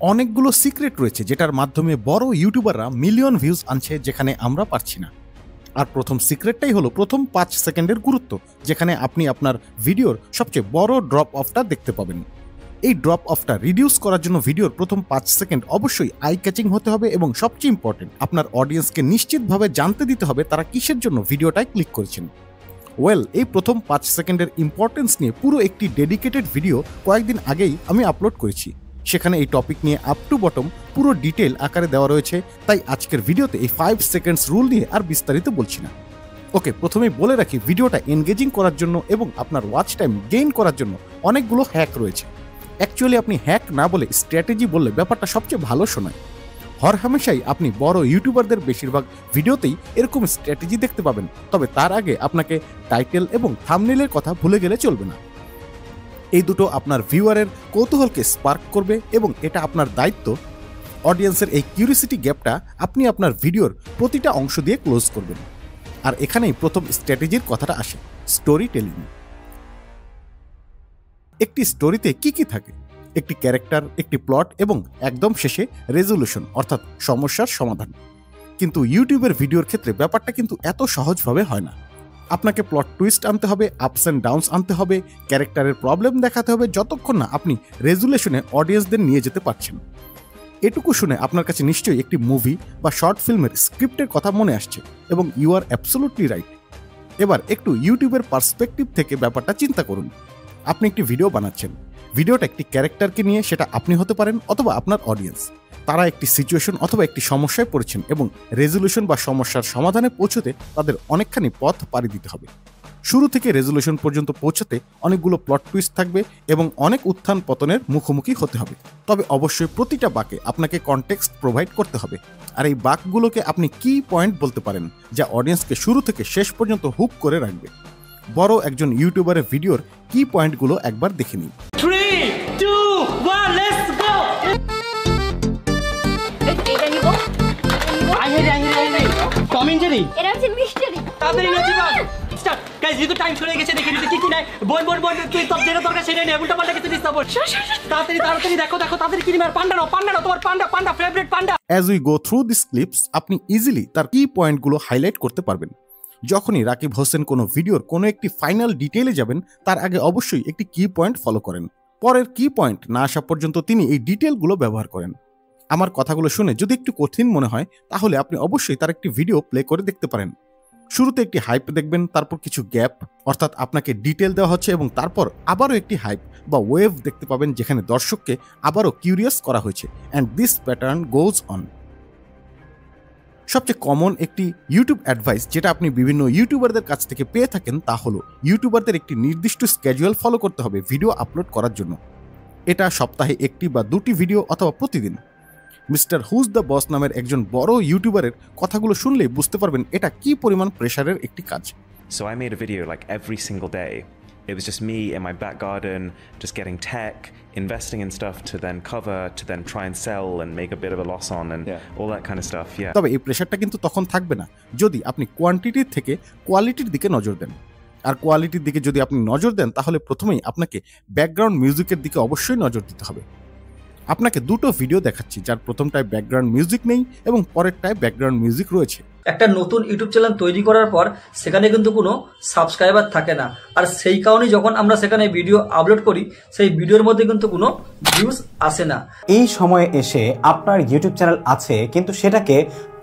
অনেকগুলো সিক্রেট রয়েছে যেটার মাধ্যমে বড় ইউটিউবাররা মিলিয়ন ভিউজ আনছে, যেখানে আমরা পারছি না। আর প্রথম সিক্রেটটাই হলো প্রথম 5 সেকেন্ডের গুরুত্ব, যেখানে আপনি আপনার ভিডিওর সবচেয়ে বড় ড্রপ অফটা দেখতে পাবেন। এই ড্রপ অফটা রিডিউস করার জন্য ভিডিওর প্রথম 5 সেকেন্ড অবশ্যই আই ক্যাচিং হতে হবে, এবং সবচেয়ে ইম্পর্টেন্ট, আপনার অডিয়েন্সকে নিশ্চিতভাবে জানতে দিতে হবে তারা কিসের জন্য ভিডিওটায় ক্লিক করেছেন। এই প্রথম 5 সেকেন্ডের ইম্পর্টেন্স নিয়ে পুরো একটি ডেডিকেটেড ভিডিও কয়েকদিন আগেই আমি আপলোড করেছি। সেখানে এই টপিক নিয়ে আপ টু বটম পুরো ডিটেল আকারে দেওয়া রয়েছে, তাই আজকের ভিডিওতে এই 5 সেকেন্ডস রুল নিয়ে আর বিস্তারিত বলছি না। ওকে, প্রথমেই বলে রাখি, ভিডিওটা এনগেজিং করার জন্য এবং আপনার ওয়াচ টাইম গেইন করার জন্য অনেকগুলো হ্যাক রয়েছে। অ্যাকচুয়ালি আপনি হ্যাক না বলে স্ট্র্যাটেজি বললে ব্যাপারটা সবচেয়ে ভালো শোনায়। হরহামেশাই আপনি বড় ইউটিউবারদের বেশিরভাগ ভিডিওতেই এরকম স্ট্র্যাটেজি দেখতে পাবেন, তবে তার আগে আপনাকে টাইটেল এবং থাম্বনেইলের কথা ভুলে গেলে চলবে না। এই দুটো আপনার ভিউয়ারের কৌতূহলকে স্পার্ক করবে, এবং এটা আপনার দায়িত্ব অডিয়েন্সের এই কিউরিসিটি গ্যাপটা আপনি আপনার ভিডিওর প্রতিটা অংশ দিয়ে ক্লোজ করবেন। আর এখানেই প্রথম স্ট্র্যাটেজির কথাটা আসে, স্টোরি টেলিং। একটি স্টোরিতে কি কি থাকে? একটি ক্যারেক্টার, একটি প্লট, এবং একদম শেষে রেজলিউশন অর্থাৎ সমস্যার সমাধান। কিন্তু ইউটিউবের ভিডিওর ক্ষেত্রে ব্যাপারটা কিন্তু এত সহজভাবে হয় না। আপনাকে প্লট টুইস্ট আনতে হবে, আপস অ্যান্ড ডাউনস আনতে হবে, ক্যারেক্টারের প্রবলেম দেখাতে হবে, যতক্ষণ না আপনি রেজুলেশনে অডিয়েন্সদের নিয়ে যেতে পারছেন। এটুকু শুনে আপনার কাছে নিশ্চয়ই একটি মুভি বা শর্ট ফিল্মের স্ক্রিপ্টের কথা মনে আসছে, এবং ইউ আর অ্যাবসোলুটলি রাইট। এবার একটু ইউটিউবের পার্সপেক্টিভ থেকে ব্যাপারটা চিন্তা করুন। আপনি একটি ভিডিও বানাচ্ছেন, ভিডিওটা একটি ক্যারেক্টারকে নিয়ে, সেটা আপনি হতে পারেন অথবা আপনার অডিয়েন্স। তারা একটি সিচুয়েশন অথবা একটি সমস্যায় পড়েছেন, এবং রেজলিউশন বা সমস্যার সমাধানে পৌঁছতে তাদের অনেকখানি পথ পাড়ি দিতে হবে। শুরু থেকে রেজলিউশন পর্যন্ত পৌঁছতে অনেকগুলো প্লট টুইস্ট থাকবে, এবং অনেক উত্থান পতনের মুখোমুখি হতে হবে। তবে অবশ্যই প্রতিটা বাঁকে আপনাকে কনটেক্সট প্রোভাইড করতে হবে। আর এই বাঁকগুলোকে আপনি কি পয়েন্ট বলতে পারেন, যা অডিয়েন্সকে শুরু থেকে শেষ পর্যন্ত হুক করে রাখবে। বড় একজন ইউটিউবারের ভিডিওর কি পয়েন্টগুলো একবার দেখে নিন। 3, 2, 1, let's go! Tom and Jerry, এটা হচ্ছে মিস্টারি। তাড়াতাড়ি নাচি বাস স্টার্ট গাইস, যেহেতু টাইম চলে গেছে, দেখে নিতে কি কি নাই। বল তুই তোর যেটা দরকার সেটা নে, উল্টা পাল্টা কিছু দিস না। বল তাড়াতাড়ি দেখো তাড়াতাড়ি কি নিবে। পান্ডা নাও তোমার panda favourite panda. As we go through this clips, আপনি ইজিলি তার কি পয়েন্টগুলো হাইলাইট করতে পারবেন। যখনই রাকিব হোসেন কোনো ভিডিওর কোনো একটি ফাইনাল ডিটেইলে যাবেন, তার আগে অবশ্যই একটি কি পয়েন্ট ফলো করেন। পরের কি পয়েন্ট না আসা পর্যন্ত তিনি এই ডিটেলগুলো ব্যবহার করেন। আমার কথাগুলো শুনে যদি একটু কঠিন মনে হয়, তাহলে আপনি অবশ্যই তার একটি ভিডিও প্লে করে দেখতে পারেন। শুরুতে একটি হাইপ দেখবেন, তারপর কিছু গ্যাপ, অর্থাৎ আপনাকে ডিটেল দেওয়া হচ্ছে, এবং তারপর আবারও একটি হাইপ বা ওয়েভ দেখতে পাবেন, যেখানে দর্শককে আবারও কিউরিয়াস করা হয়েছে। And this pattern goes on. সবচেয়ে কমন একটি ইউটিউব অ্যাডভাইস যেটা আপনি বিভিন্ন ইউটিউবারদের কাছ থেকে পেয়ে থাকেন, তা হলো ইউটিউবারদের একটি নির্দিষ্ট স্কেজুয়াল ফলো করতে হবে ভিডিও আপলোড করার জন্য। এটা সপ্তাহে একটি বা দুটি ভিডিও অথবা প্রতিদিন। মিস্টার হুজ দ্য বস নামের একজন বড় ইউটিউবারের কথাগুলো শুনলেই বুঝতে পারবেন এটা কি পরিমাণ প্রেশারের একটি কাজ। So I made a video like every single day. It was just me in my back garden, just getting tech, investing in stuff to then cover, to then try and sell and make a bit of a loss on and all that kind of stuff. Yeah. তবে এই প্রেশারটা কিন্তু তখন থাকবে না যদি আপনি কোয়ান্টিটির থেকে কোয়ালিটির দিকে নজর দেন। আর কোয়ালিটির দিকে যদি আপনি নজর দেন, তাহলে প্রথমেই আপনাকে ব্যাকগ্রাউন্ড মিউজিকের দিকে অবশ্যই নজর দিতে হবে। আপনাকে দুটো ভিডিও দেখাচ্ছি, যার প্রথমটায় ব্যাকগ্রাউন্ড মিউজিক নেই এবং পরেরটায় ব্যাকগ্রাউন্ড মিউজিক রয়েছে। একটা নতুন ইউটিউব চ্যানেল তৈরি করার পর সেখানে কিন্তু কোনো সাবস্ক্রাইবার থাকে না, আর সেই কারণে যখন আমরা সেখানে ভিডিও আপলোড করি, সেই ভিডিওর মধ্যে কিন্তু কোনো ভিউজ আসে না। এই সময়ে এসে আপনার ইউটিউব চ্যানেল আছে, কিন্তু সেটাকে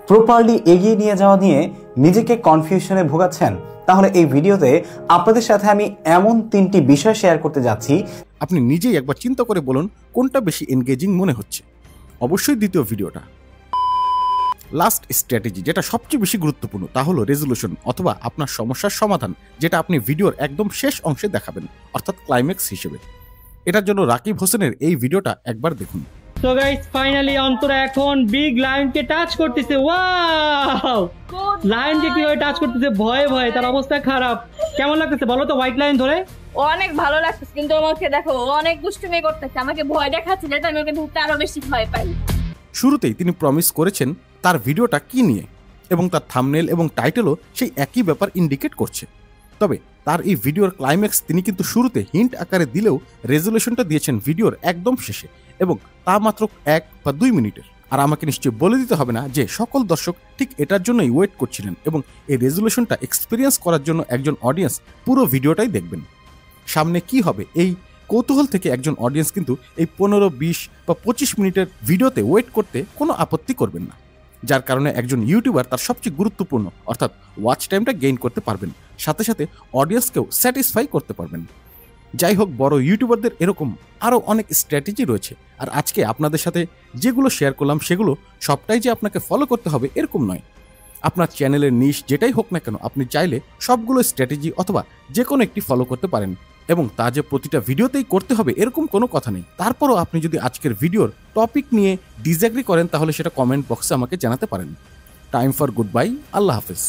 প্রপারলি এগিয়ে নিয়ে যাওয়া নিয়ে নিজেকে কনফিউশনে ভোগাচ্ছেন, তাহলে এই ভিডিওতে আপনাদের সাথে আমি এমন 3টি বিষয় শেয়ার করতে যাচ্ছি। আপনি নিজেই একবার চিন্তা করে বলুন কোনটা বেশি এনগেজিং মনে হচ্ছে। অবশ্যই দ্বিতীয় ভিডিওটা। লাস্ট স্ট্র্যাটেজি, যেটা সবচেয়ে বেশি গুরুত্বপূর্ণ, তা হলো রেজলিউশন অথবা আপনার সমস্যার সমাধান, যেটা আপনি ভিডিওর একদম শেষ অংশে দেখাবেন, অর্থাৎ ক্লাইম্যাক্স হিসেবে। এটার জন্য রাকিব হোসেনের এই ভিডিওটা একবার দেখুন। সো গাইস, ফাইনালি অন্তরা এখন বিগ লায়নকে টাচ করতেছে। ওয়াও, লায়নকে কিভাবে টাচ করতেছে ভয়ে ভয়ে, তার অবস্থা খারাপ। কেমন লাগতেছে বলো তো হোয়াইট লায়ন ধরে? অনেক ভালো লাগতেছে, কিন্তু আমাকে দেখো অনেক দুষ্টুমি করতেছে, আমাকে ভয় দেখাচ্ছে, যেটা আমি ওকে ধরতে আরো বেশি ভয় পাই। শুরুতেই তিনি প্রমিস করেছেন তার ভিডিওটা কি নিয়ে, এবং তার থাম্বনেল এবং টাইটেলও সেই একই ব্যাপার ইন্ডিকেট করছে। তবে তার এই ভিডিওর ক্লাইম্যাক্স তিনি কিন্তু শুরুতে হিন্ট আকারে দিলেও রেজলিউশনটা দিয়েছেন ভিডিওর একদম শেষে, এবং তা মাত্র 1 বা 2 মিনিটের। আর আমাকে নিশ্চয়ই বলে দিতে হবে না যে সকল দর্শক ঠিক এটার জন্যই ওয়েট করছিলেন এবং এই রেজুলেশনটা এক্সপিরিয়েন্স করার জন্য একজন অডিয়েন্স পুরো ভিডিওটাই দেখবেন। সামনে কি হবে এই কৌতূহল থেকে একজন অডিয়েন্স কিন্তু এই 15, 20 বা 25 মিনিটের ভিডিওতে ওয়েট করতে কোনো আপত্তি করবেন না, যার কারণে একজন ইউটিউবার তার সবচেয়ে গুরুত্বপূর্ণ অর্থাৎ ওয়াচ টাইমটা গেইন করতে পারবেন, সাথে সাথে অডিয়েন্সকেও স্যাটিসফাই করতে পারবেন। যাই হোক, বড় ইউটিউবারদের এরকম আরও অনেক স্ট্র্যাটেজি রয়েছে, আর আজকে আপনাদের সাথে যেগুলো শেয়ার করলাম সেগুলো সবটাই যে আপনাকে ফলো করতে হবে এরকম নয়। আপনার চ্যানেলের নিশ যেটাই হোক না কেন, আপনি চাইলে সবগুলো স্ট্র্যাটেজি অথবা যে কোনো একটি ফলো করতে পারেন, এবং তা যে প্রতিটা ভিডিওতেই করতে হবে এরকম কোনো কথা নেই। তারপরও আপনি যদি আজকের ভিডিওর টপিক নিয়ে ডিসএগ্রি করেন তাহলে সেটা কমেন্ট বক্সে আমাকে জানাতে পারেন। টাইম ফর গুড বাই, আল্লাহ হাফেজ।